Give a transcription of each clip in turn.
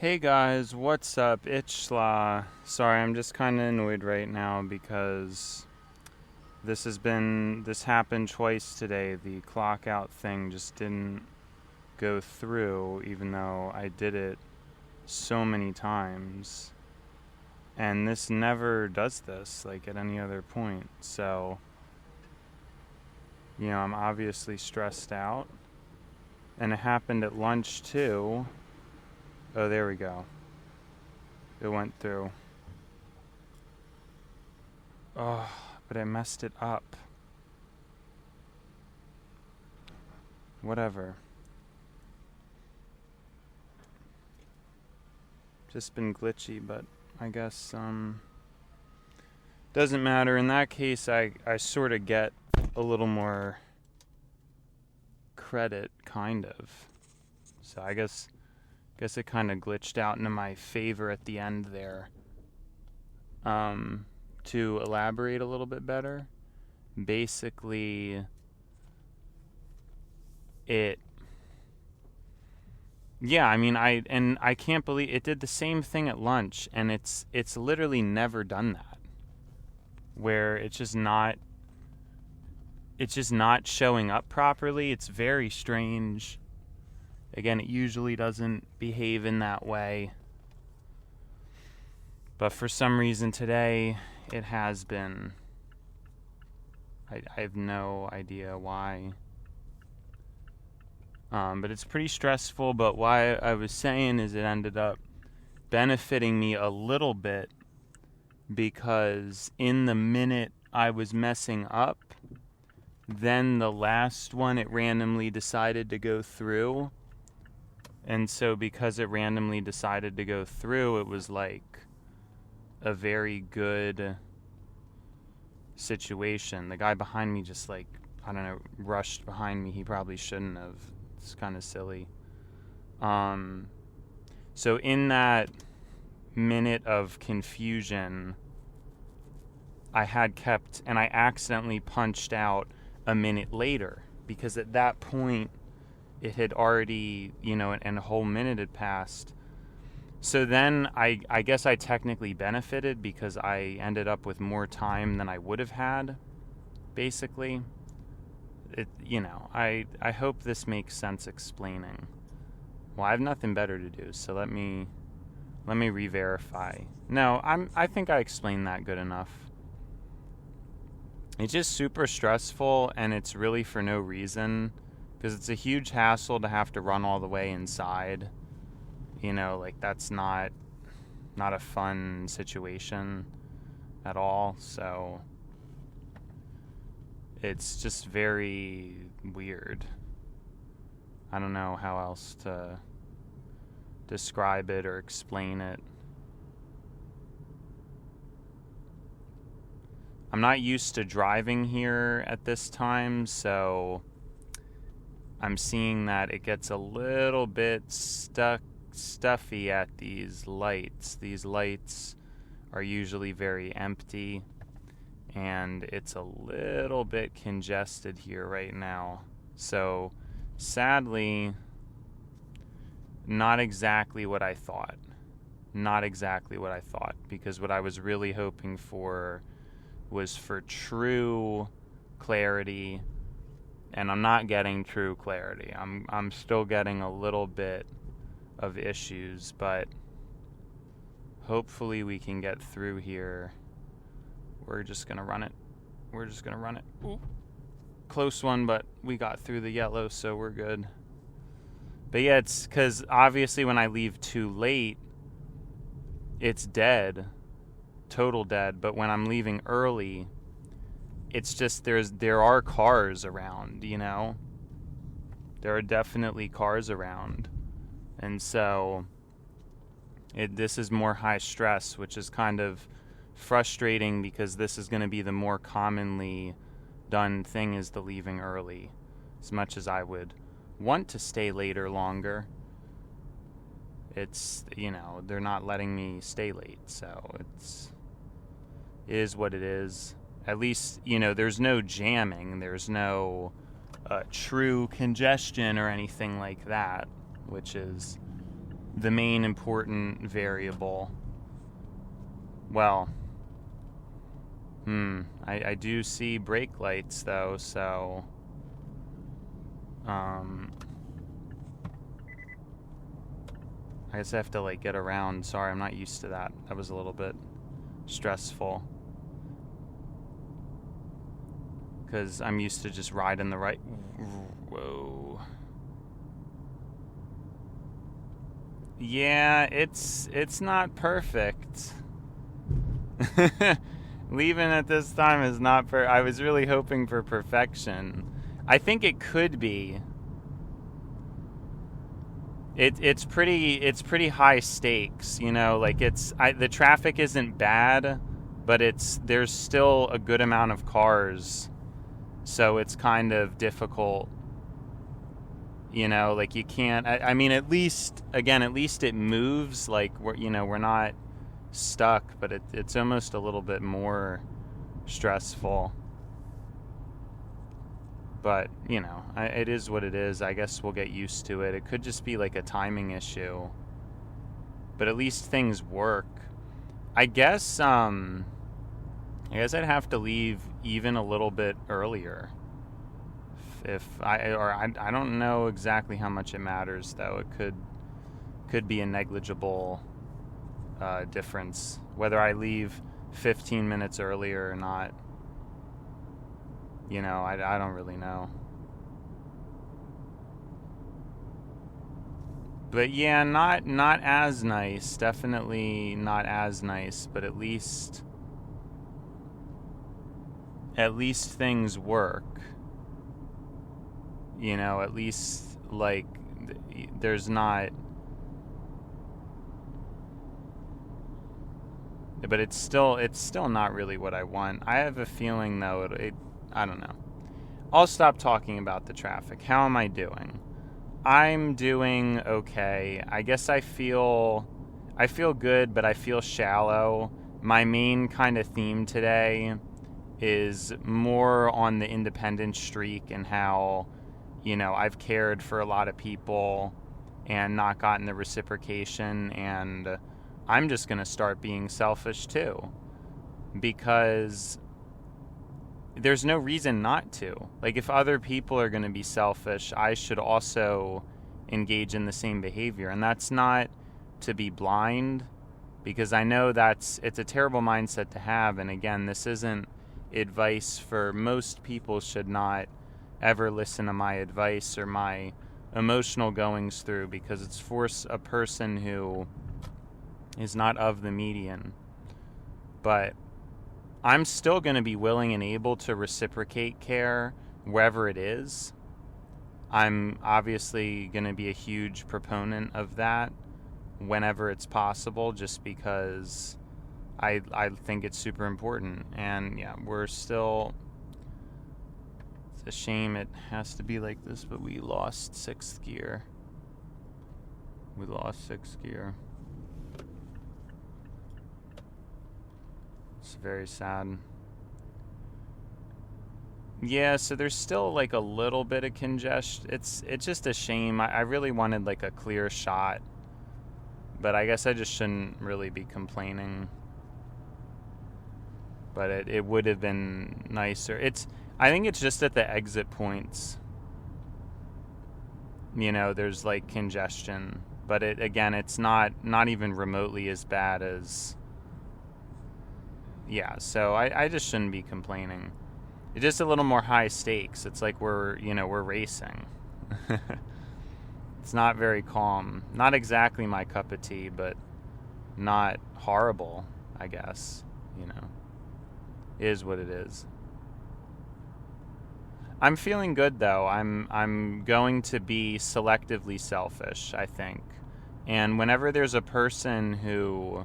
Hey guys, what's up? It's Schla. Sorry, I'm just kind of annoyed right now because this happened twice today. The clock out thing just didn't go through, even though I did it so many times. And this never does this, like at any other point. So, I'm obviously stressed out. And it happened at lunch too. Oh, there we go. It went through. Oh, but I messed it up. Whatever. Just been glitchy, but I guess, doesn't matter. In that case, I sort of get a little more credit, kind of. So I guess it kind of glitched out into my favor at the end there. To elaborate a little bit better, basically, I can't believe it did the same thing at lunch, and it's literally never done that, where it's just not showing up properly. It's very strange. Again, it usually doesn't behave in that way. But for some reason today, it has been. I have no idea why. But it's pretty stressful, but why I was saying is it ended up benefiting me a little bit, because in the minute I was messing up, then the last one it randomly decided to go through. And so because it randomly decided to go through, it was like a very good situation. The guy behind me just rushed behind me. He probably shouldn't have. It's kind of silly. So in that minute of confusion, I accidentally punched out a minute later, because at that point it had already, and a whole minute had passed. So then I guess I technically benefited, because I ended up with more time than I would have had, basically. I hope this makes sense explaining. Well, I have nothing better to do, so let me re-verify. No, I think I explained that good enough. It's just super stressful, and it's really for no reason, because it's a huge hassle to have to run all the way inside. That's not a fun situation at all, so it's just very weird. I don't know how else to describe it or explain it. I'm not used to driving here at this time, so I'm seeing that it gets a little bit stuffy at these lights. These lights are usually very empty, and it's a little bit congested here right now. So, sadly, not exactly what I thought. Because what I was really hoping for was for true clarity, and I'm not getting true clarity. I'm still getting a little bit of issues, but hopefully we can get through here. We're just gonna run it. Ooh. Close one, but we got through the yellow, so we're good. But yeah, it's because obviously when I leave too late, it's dead. Total dead. But when I'm leaving early, it's just there are cars around, There are definitely cars around. And so this is more high stress, which is kind of frustrating, because this is going to be the more commonly done thing, is the leaving early. As much as I would want to stay later longer, it's, they're not letting me stay late, so it is what it is. At least, there's no jamming, there's no true congestion or anything like that, which is the main important variable. Well, I do see brake lights though, so I guess I have to like get around. Sorry, I'm not used to that. That was a little bit stressful because I'm used to just riding the right. Whoa. Yeah, it's not perfect. Leaving at this time is not I was really hoping for perfection. I think it could be. It's pretty high stakes, you know, like the traffic isn't bad, but there's still a good amount of cars. So it's kind of difficult. You know, like you can't I mean at least it moves, like we're not stuck, but it's almost a little bit more stressful. But, you know, it is what it is. I guess we'll get used to it. It could just be like a timing issue. But at least things work. I guess I'd have to leave even a little bit earlier. I don't know exactly how much it matters though. It could be a negligible difference whether I leave 15 minutes earlier or not. You know, I don't really know. But yeah, not as nice. Definitely not as nice, but at least things work. You know, at least like there's not. But it's still not really what I want. I have a feeling though I don't know. I'll stop talking about the traffic. How am I doing? I'm doing okay. I guess I feel good, but I feel shallow. My main kind of theme today is more on the independent streak and how, you know, I've cared for a lot of people and not gotten the reciprocation, and I'm just going to start being selfish too, because there's no reason not to. Like, if other people are going to be selfish, I should also engage in the same behavior. And that's not to be blind, because I know it's a terrible mindset to have. And again, this isn't advice for most people. Should not ever listen to my advice or my emotional goings through, because it's for a person who is not of the median. But I'm still going to be willing and able to reciprocate care wherever it is. I'm obviously going to be a huge proponent of that whenever it's possible, just because I think it's super important. And yeah, it's a shame it has to be like this, but we lost sixth gear. It's very sad. Yeah, so there's still like a little bit of congestion. It's just a shame. I really wanted like a clear shot, but I guess I just shouldn't really be complaining. But it would have been nicer. I think it's just at the exit points. You know, there's like congestion, but it's not even remotely as bad as. Yeah, so I just shouldn't be complaining. It's just a little more high stakes. It's like we're racing. It's not very calm. Not exactly my cup of tea, but not horrible, I guess. You know, it is what it is. I'm feeling good though. I'm going to be selectively selfish, I think. And whenever there's a person who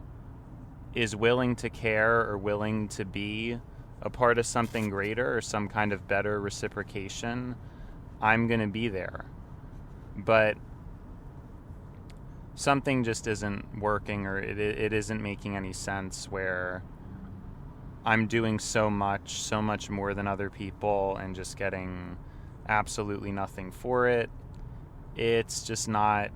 is willing to care or willing to be a part of something greater or some kind of better reciprocation, I'm going to be there. But something just isn't working, or it isn't making any sense, where I'm doing so much more than other people and just getting absolutely nothing for it. It's just not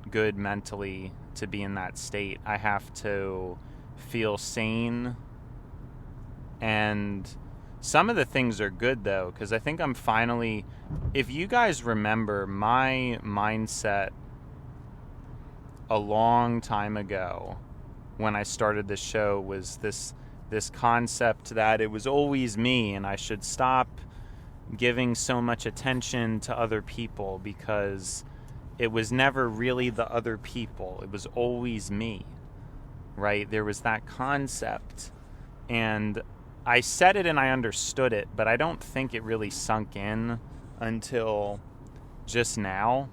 good mentally to be in that state. I have to feel sane. And some of the things are good, though, because I think I'm finally... If you guys remember, my mindset a long time ago when I started the show was this concept that it was always me and I should stop giving so much attention to other people because it was never really the other people. It was always me, right? There was that concept. And I said it and I understood it, but I don't think it really sunk in until just now.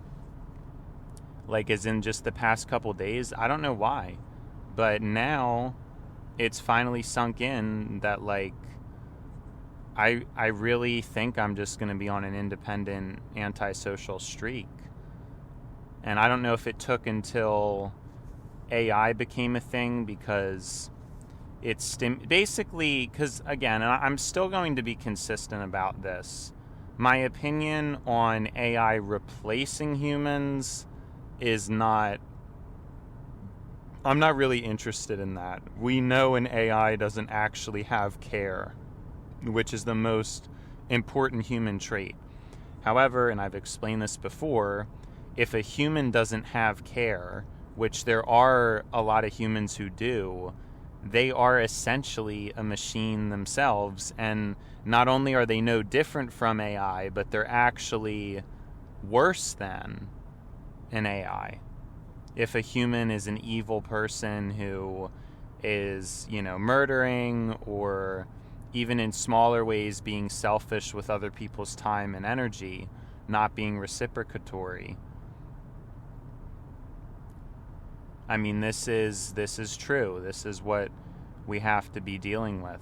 Like, as in just the past couple days. I don't know why. But now it's finally sunk in that, like, I really think I'm just going to be on an independent antisocial streak. And I don't know if it took until AI became a thing, because it's basically, because again, and I'm still going to be consistent about this, my opinion on AI replacing humans is not, I'm not really interested in that. We know an AI doesn't actually have care, which is the most important human trait. However, and I've explained this before, if a human doesn't have care, which there are a lot of humans who do, they are essentially a machine themselves. And not only are they no different from AI, but they're actually worse than an AI. If a human is an evil person who is, murdering, or even in smaller ways being selfish with other people's time and energy, not being reciprocatory. I mean, this is true. This is what we have to be dealing with.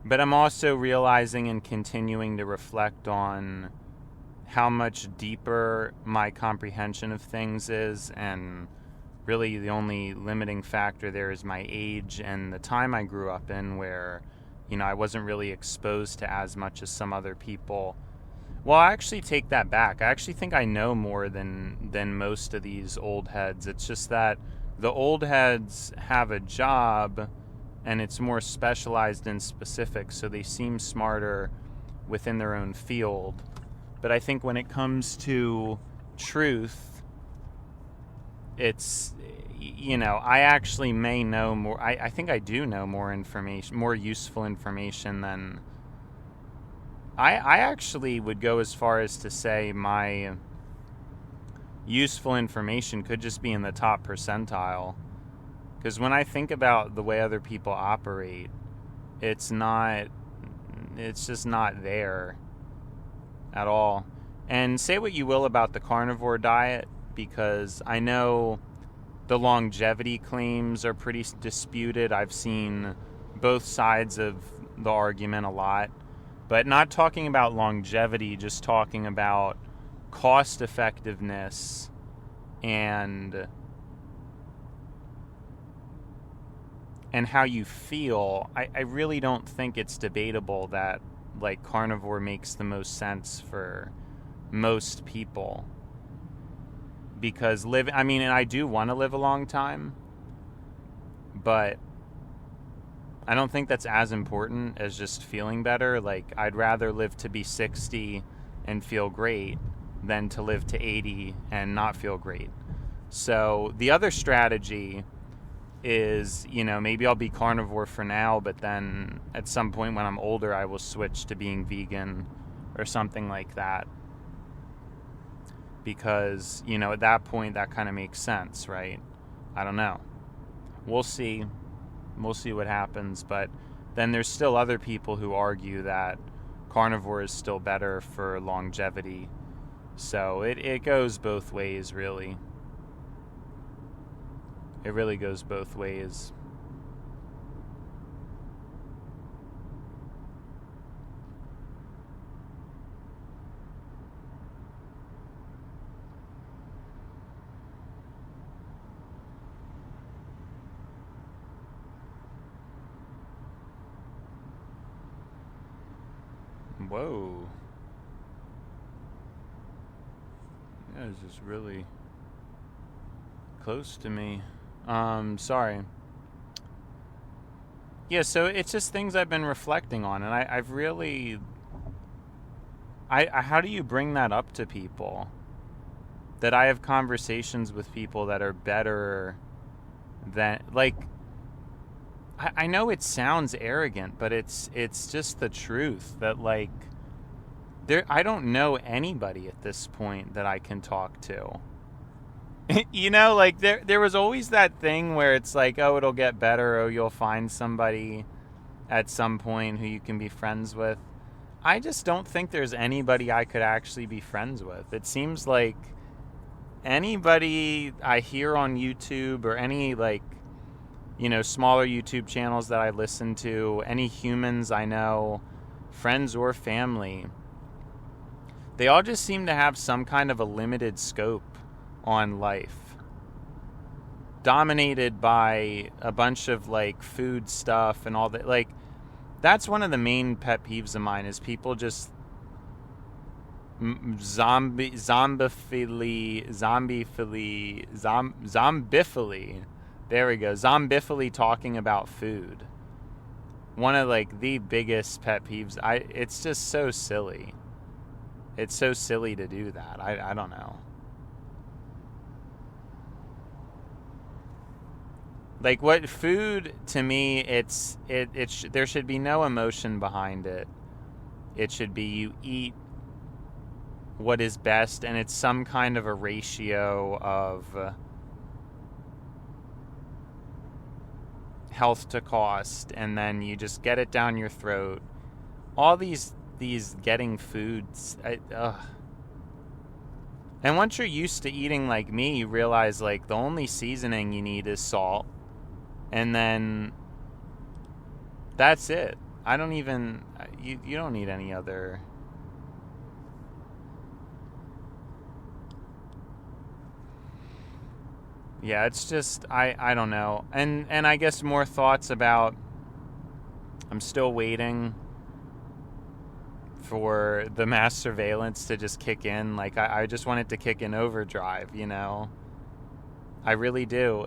But I'm also realizing and continuing to reflect on how much deeper my comprehension of things is, and really the only limiting factor there is my age and the time I grew up in, where, I wasn't really exposed to as much as some other people. Well, I actually take that back. I actually think I know more than most of these old heads. It's just that the old heads have a job and it's more specialized and specific, so they seem smarter within their own field. But I think when it comes to truth, it's, I actually may know more. I think I do know more information, more useful information than... I actually would go as far as to say my useful information could just be in the top percentile. Because when I think about the way other people operate, it's just not there at all. And say what you will about the carnivore diet, because I know the longevity claims are pretty disputed. I've seen both sides of the argument a lot, but not talking about longevity, just talking about cost effectiveness and how you feel. I really don't think it's debatable that, like, carnivore makes the most sense for most people. Because and I do want to live a long time, but I don't think that's as important as just feeling better. Like, I'd rather live to be 60 and feel great than to live to 80 and not feel great. So the other strategy is, maybe I'll be carnivore for now, but then at some point when I'm older, I will switch to being vegan or something like that. Because, at that point, that kind of makes sense, right? I don't know. We'll see. We'll see what happens. But then there's still other people who argue that carnivore is still better for longevity. So it goes both ways, really. It really goes both ways. Whoa. Yeah, this is really close to me. Sorry. Yeah, so it's just things I've been reflecting on, and I've really... how do you bring that up to people? That I have conversations with people that are better than... Like, I know it sounds arrogant, but it's just the truth. That, like, I don't know anybody at this point that I can talk to. You know, like, there was always that thing where it's like, oh, it'll get better, oh, you'll find somebody at some point who you can be friends with. I just don't think there's anybody I could actually be friends with. It seems like anybody I hear on YouTube or any, like, you know, smaller YouTube channels that I listen to, any humans I know, friends or family, they all just seem to have some kind of a limited scope on life, dominated by a bunch of, like, food stuff and all that. Like, that's one of the main pet peeves of mine, is people just zombifily, there we go, zombifily talking about food. One of, like, the biggest pet peeves. It's just so silly. It's so silly to do that. I don't know. Like, what food, to me, there should be no emotion behind it. It should be you eat what is best, and it's some kind of a ratio of health to cost, and then you just get it down your throat. All these getting foods, and once you're used to eating like me, you realize, like, the only seasoning you need is salt. And then that's it. I don't even... You don't need any other... Yeah, it's just... I don't know. And I guess more thoughts about... I'm still waiting for the mass surveillance to just kick in. Like, I just want it to kick in overdrive, you know? I really do.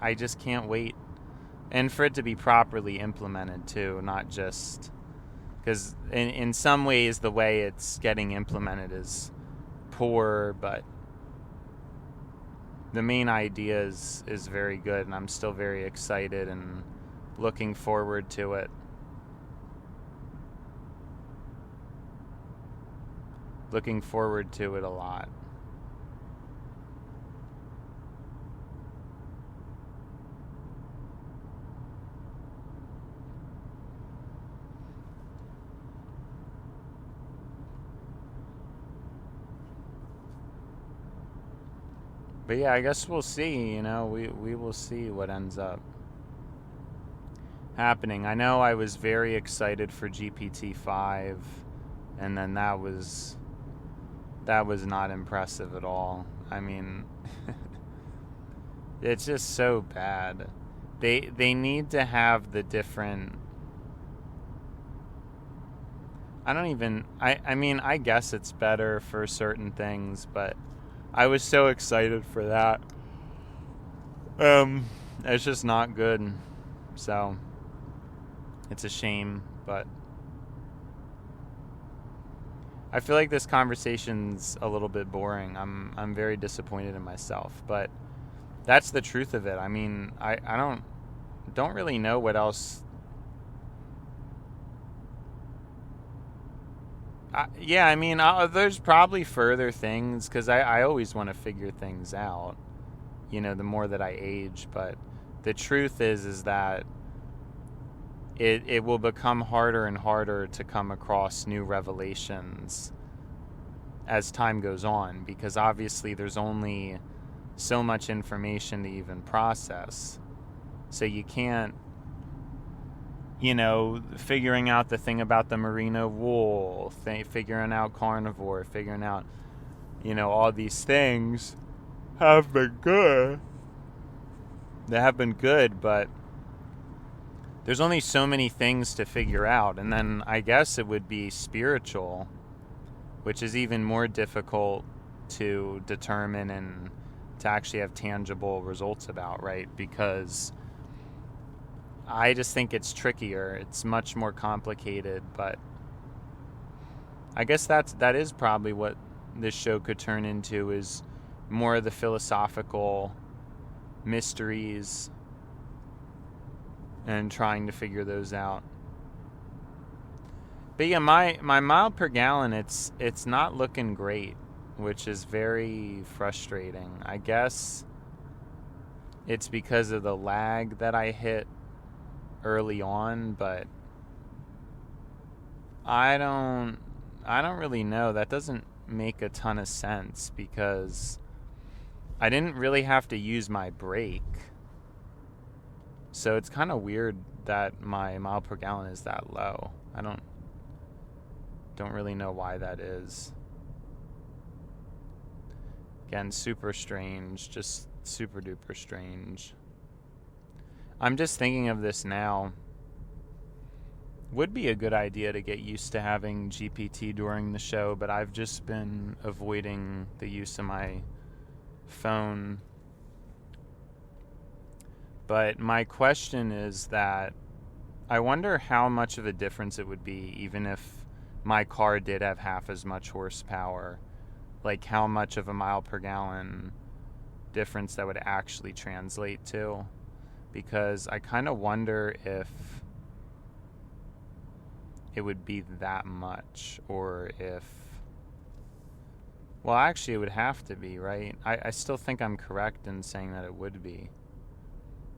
I just can't wait. And for it to be properly implemented, too, not just... Because in some ways, the way it's getting implemented is poor, but the main idea is very good, and I'm still very excited and looking forward to it. Looking forward to it a lot. But yeah, I guess we'll see, you know, we will see what ends up happening. I know I was very excited for GPT-5, and then that was not impressive at all. I mean, it's just so bad. They need to have the different... I mean, I guess it's better for certain things, but I was so excited for that. It's just not good. So, it's a shame, but I feel like this conversation's a little bit boring. I'm very disappointed in myself, but that's the truth of it. I mean, I don't really know what else. Yeah, I mean, there's probably further things, because I always want to figure things out, you know, the more that I age. But the truth is that it will become harder and harder to come across new revelations as time goes on, because obviously there's only so much information to even process. So you can't, you know, figuring out the thing about the merino wool, figuring out carnivore, figuring out, you know, all these things have been good. They have been good, but there's only so many things to figure out. And then I guess it would be spiritual, which is even more difficult to determine and to actually have tangible results about, right? Because I just think it's trickier. It's much more complicated, but I guess that is probably what this show could turn into, is more of the philosophical mysteries and trying to figure those out. But yeah, my mile per gallon, it's not looking great, which is very frustrating. I guess it's because of the lag that I hit early on, but I don't really know. That doesn't make a ton of sense because I didn't really have to use my brake. So it's kind of weird that my mile per gallon is that low. I don't really know why that is. Again, super strange, just super duper strange. I'm just thinking of this now. Would be a good idea to get used to having GPT during the show, but I've just been avoiding the use of my phone. But my question is that I wonder how much of a difference it would be even if my car did have half as much horsepower. Like how much of a mile per gallon difference that would actually translate to. Because I kind of wonder if it would be that much, or if... Well, actually, it would have to be, right? I still think I'm correct in saying that it would be.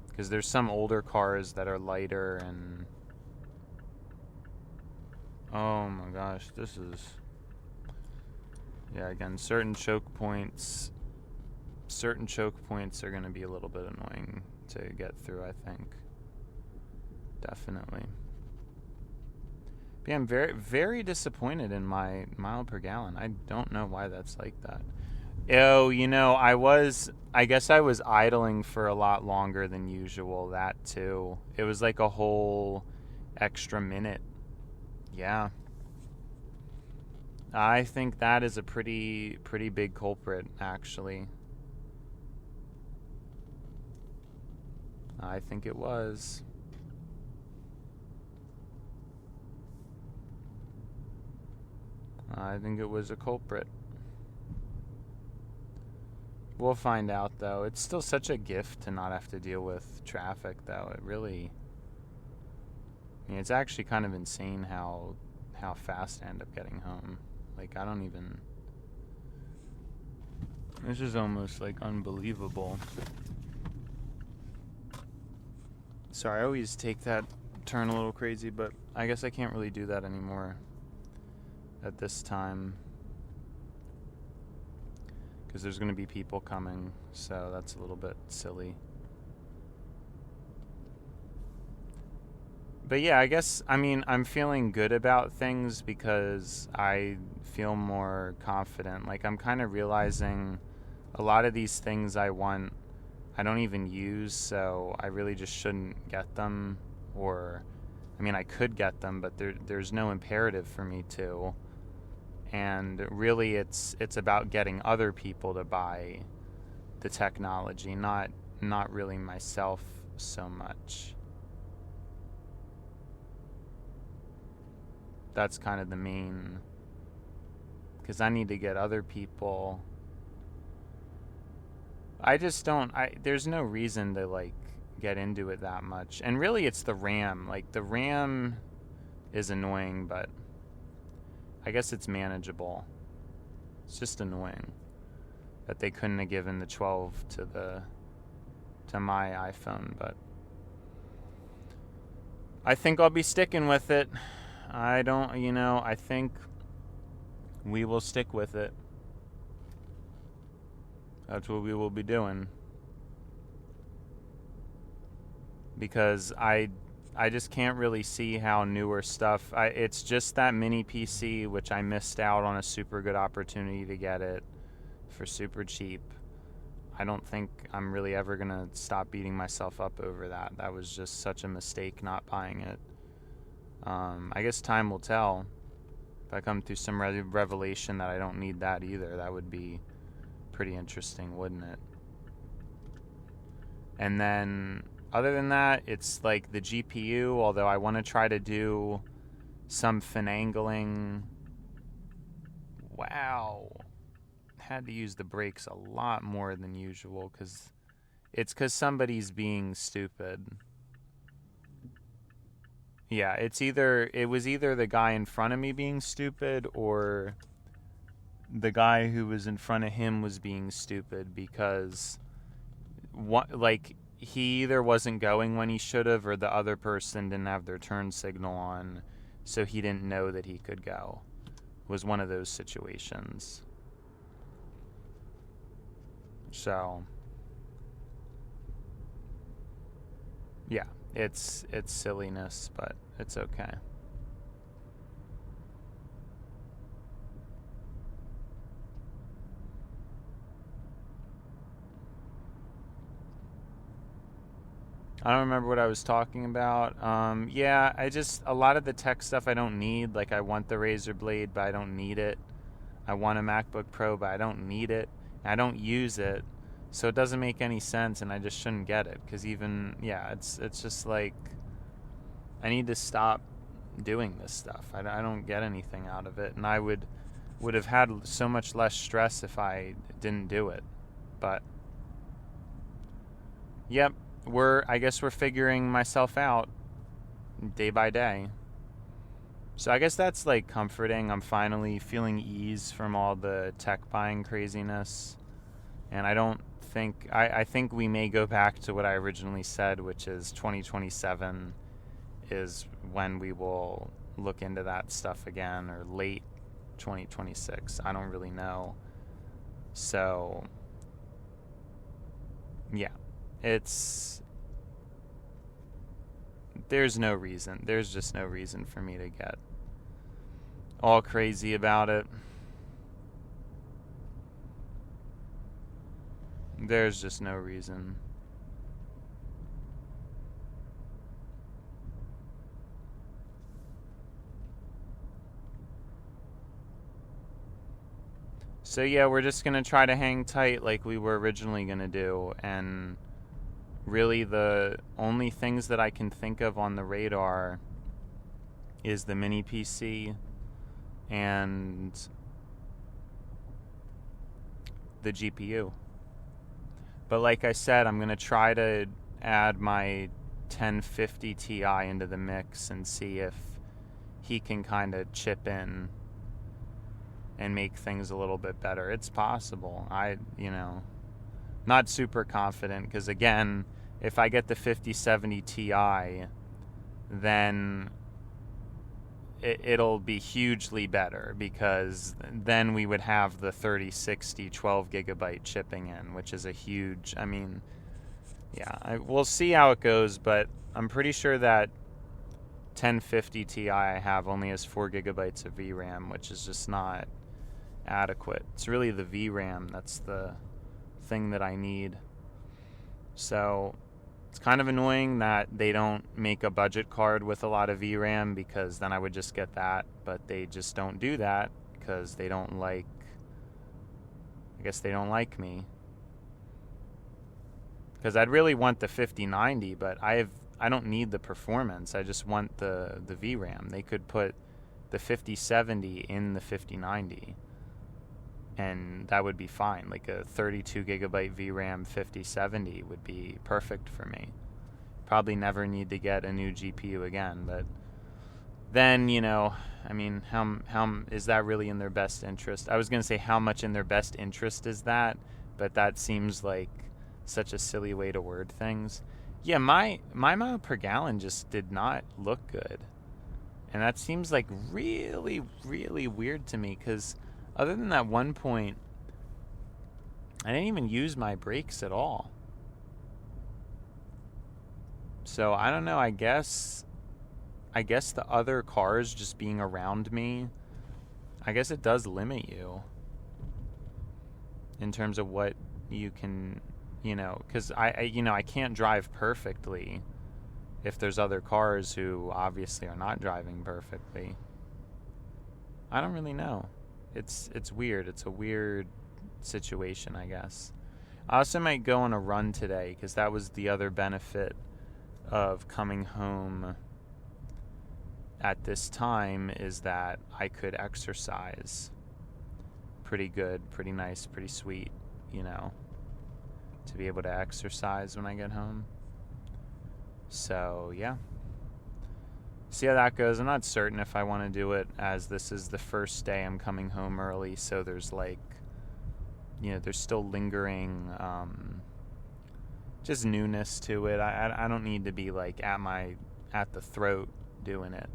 Because there's some older cars that are lighter and... Oh my gosh, this is... Yeah, again, certain choke points are going to be a little bit annoying to get through, I think. Definitely. But yeah, I'm very, very disappointed in my mile per gallon. I don't know why that's like that. Oh, I guess I was idling for a lot longer than usual, that too. It was like a whole extra minute. Yeah. I think that is a pretty big culprit, actually. I think it was. I think it was a culprit. We'll find out, though. It's still such a gift to not have to deal with traffic, though. It really... I mean, it's actually kind of insane how fast I end up getting home. Like, I don't even... This is almost, like, unbelievable. Sorry, I always take that turn a little crazy, but I guess I can't really do that anymore at this time. Because there's going to be people coming, so that's a little bit silly. But yeah, I guess, I'm feeling good about things because I feel more confident. Like, I'm kind of realizing a lot of these things I want, I don't even use, so I really just shouldn't get them. Or, I could get them, but there's no imperative for me to. And really, it's about getting other people to buy the technology, not really myself so much. That's kind of the main, because I need to get other people. I just don't, there's no reason to, like, get into it that much. And really, it's the RAM. Like, the RAM is annoying, but I guess it's manageable. It's just annoying that they couldn't have given the 12 to my iPhone, but I think I'll be sticking with it. I think we will stick with it. That's what we will be doing. Because I just can't really see how newer stuff... it's just that mini PC, which I missed out on a super good opportunity to get it for super cheap. I don't think I'm really ever going to stop beating myself up over that. That was just such a mistake not buying it. I guess time will tell. If I come through some revelation that I don't need that either, that would be pretty interesting, wouldn't it? And then, other than that, it's like the GPU, although I want to try to do some finagling. Wow. Had to use the brakes a lot more than usual because somebody's being stupid. Yeah, it was either the guy in front of me being stupid or the guy who was in front of him was being stupid because he either wasn't going when he should have or the other person didn't have their turn signal on, so he didn't know that he could go. It was one of those situations. So yeah, it's silliness, but it's okay. I don't remember what I was talking about. Yeah, a lot of the tech stuff I don't need. Like, I want the Razer Blade, but I don't need it. I want a MacBook Pro, but I don't need it. I don't use it, so it doesn't make any sense, and I just shouldn't get it. Because it's just like, I need to stop doing this stuff. I don't get anything out of it, and I would have had so much less stress if I didn't do it. But, yep. I guess we're figuring myself out day by day. So I guess that's like comforting. I'm finally feeling ease from all the tech buying craziness. And I think we may go back to what I originally said, which is 2027 is when we will look into that stuff again, or late 2026. I don't really know. So, yeah. There's just no reason for me to get all crazy about it. There's just no reason. So yeah, we're just going to try to hang tight like we were originally going to do, and really the only things that I can think of on the radar is the mini PC and the GPU. But like I said, I'm going to try to add my 1050 Ti into the mix and see if he can kind of chip in and make things a little bit better. It's possible. Not super confident, because again, if I get the 5070 Ti, then it'll be hugely better, because then we would have the 3060 12 gigabyte chipping in, which is a huge, we'll see how it goes, but I'm pretty sure that 1050 Ti I have only has 4 gigabytes of VRAM, which is just not adequate. It's really the VRAM that's the thing that I need. So it's kind of annoying that they don't make a budget card with a lot of VRAM, because then I would just get that, but they just don't do that because they don't like me. Because I'd really want the 5090, but I don't need the performance. I just want the VRAM. They could put the 5070 in the 5090, and that would be fine. Like a 32 gigabyte VRAM 5070 would be perfect for me. Probably never need to get a new GPU again, but then, how is that really in their best interest? I was going to say, how much in their best interest is that? But that seems like such a silly way to word things. Yeah, my mile per gallon just did not look good. And that seems like really, really weird to me, because other than that one point, I didn't even use my brakes at all. So I don't know, I guess the other cars just being around me, I guess it does limit you in terms of what you can, because I can't drive perfectly if there's other cars who obviously are not driving perfectly. I don't really know. It's weird. It's a weird situation, I guess. I also might go on a run today, because that was the other benefit of coming home at this time, is that I could exercise pretty good, pretty nice, pretty sweet, to be able to exercise when I get home. So, yeah. See how that goes. I'm not certain if I want to do it, as this is the first day I'm coming home early, so there's there's still lingering just newness to it. I don't need to be at the throat doing it,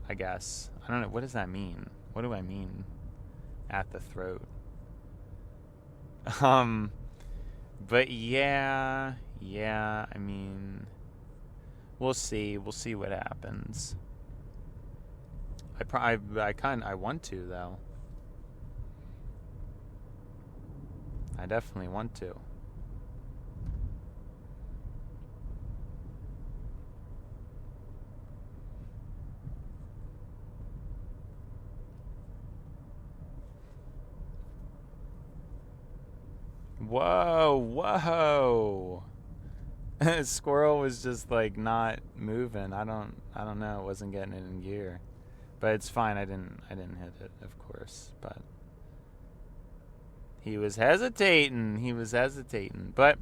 I guess. I don't know. What does that mean? What do I mean? At the throat. But yeah, I mean, we'll see what happens. I want to, though. I definitely want to. Whoa. Squirrel was just not moving. I don't know. It wasn't getting it in gear. But it's fine. I didn't hit it, of course, but he was hesitating. But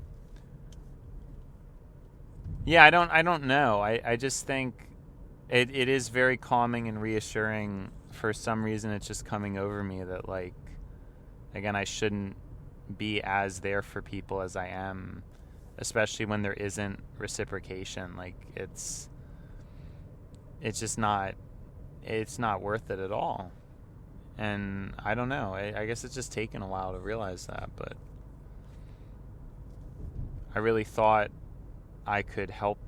yeah, I don't know. I just think it is very calming and reassuring. For some reason, it's just coming over me that again, I shouldn't be as there for people as I am, especially when there isn't reciprocation. It's just not worth it at all. And I don't know. I guess it's just taken a while to realize that, but I really thought I could help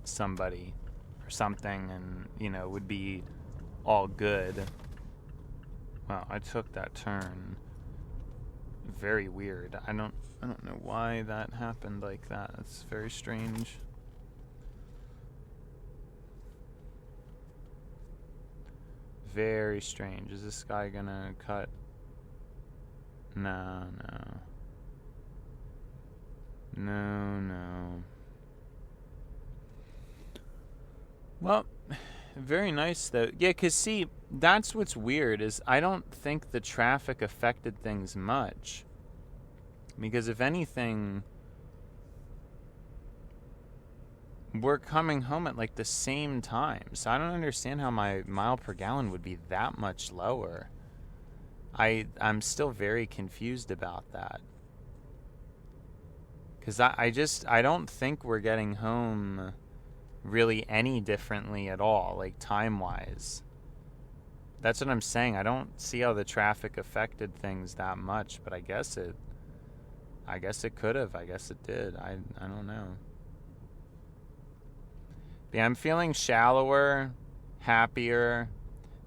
somebody or something, and would be all good. Well, I took that turn. Very weird. I don't know why that happened like that. It's very strange. Very strange. Is this guy gonna cut? No. Well, very nice though. Yeah, because see, that's what's weird, is I don't think the traffic affected things much. Because if anything, we're coming home at the same time. So I don't understand how my mile per gallon would be that much lower. I'm still very confused about that. Because I don't think we're getting home really any differently at all, time-wise. That's what I'm saying. I don't see how the traffic affected things that much, but I guess it could have. I guess it did. I don't know. But yeah, I'm feeling shallower, happier,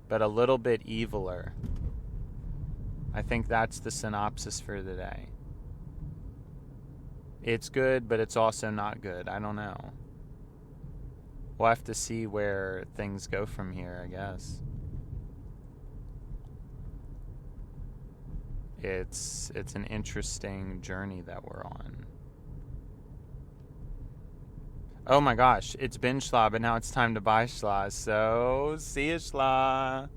but a little bit eviler. I think that's the synopsis for the day. It's good, but it's also not good. I don't know. We'll have to see where things go from here, I guess. It's an interesting journey that we're on. Oh my gosh, it's been schla, but now it's time to buy schla. So, see you, schla.